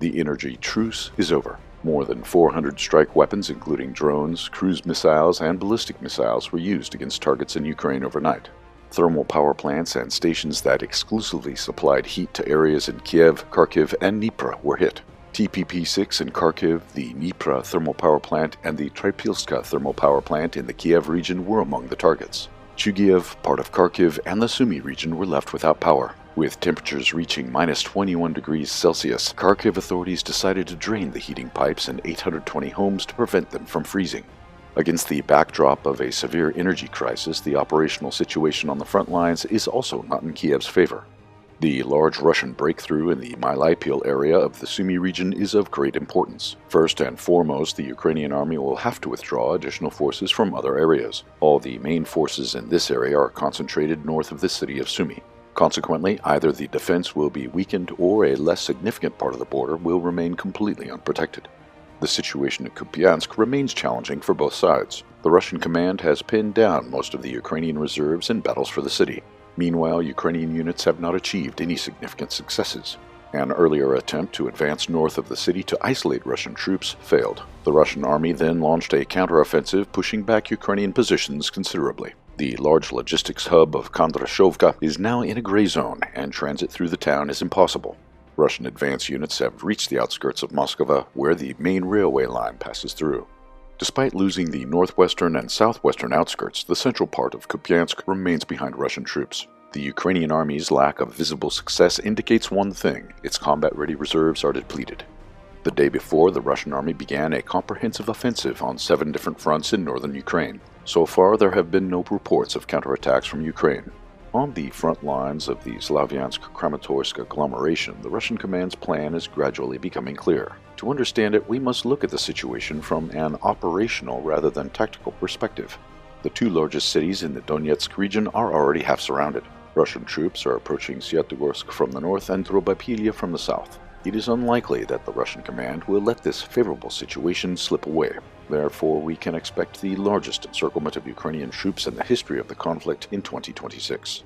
The energy truce is over. More than 400 strike weapons, including drones, cruise missiles, and ballistic missiles, were used against targets in Ukraine overnight. Thermal power plants and stations that exclusively supplied heat to areas in Kiev, Kharkiv, and Dnipro were hit. TPP-6 in Kharkiv, the Dnipro thermal power plant, and the Trypilska thermal power plant in the Kiev region were among the targets. Chugiev, part of Kharkiv, and the Sumy region were left without power. With temperatures reaching minus 21 degrees Celsius, Kharkiv authorities decided to drain the heating pipes in 820 homes to prevent them from freezing. Against the backdrop of a severe energy crisis, the operational situation on the front lines is also not in Kiev's favor. The large Russian breakthrough in the Mylaipil area of the Sumy region is of great importance. First and foremost, the Ukrainian army will have to withdraw additional forces from other areas. All the main forces in this area are concentrated north of the city of Sumy. Consequently, either the defense will be weakened or a less significant part of the border will remain completely unprotected. The situation at Kupiansk remains challenging for both sides. The Russian command has pinned down most of the Ukrainian reserves in battles for the city. Meanwhile, Ukrainian units have not achieved any significant successes. An earlier attempt to advance north of the city to isolate Russian troops failed. The Russian army then launched a counteroffensive, pushing back Ukrainian positions considerably. The large logistics hub of Kondrashovka is now in a gray zone, and transit through the town is impossible. Russian advance units have reached the outskirts of Moscow, where the main railway line passes through. Despite losing the northwestern and southwestern outskirts, the central part of Kupiansk remains behind Russian troops. The Ukrainian army's lack of visible success indicates one thing: its combat-ready reserves are depleted. The day before, the Russian army began a comprehensive offensive on 7 different fronts in northern Ukraine. So far, there have been no reports of counterattacks from Ukraine. On the front lines of the Slavyansk-Kramatorsk agglomeration, the Russian command's plan is gradually becoming clear. To understand it, we must look at the situation from an operational rather than tactical perspective. The 2 largest cities in the Donetsk region are already half surrounded. Russian troops are approaching Svyatogorsk from the north and Drobopilye from the south. It is unlikely that the Russian command will let this favorable situation slip away. Therefore, we can expect the largest encirclement of Ukrainian troops in the history of the conflict in 2026.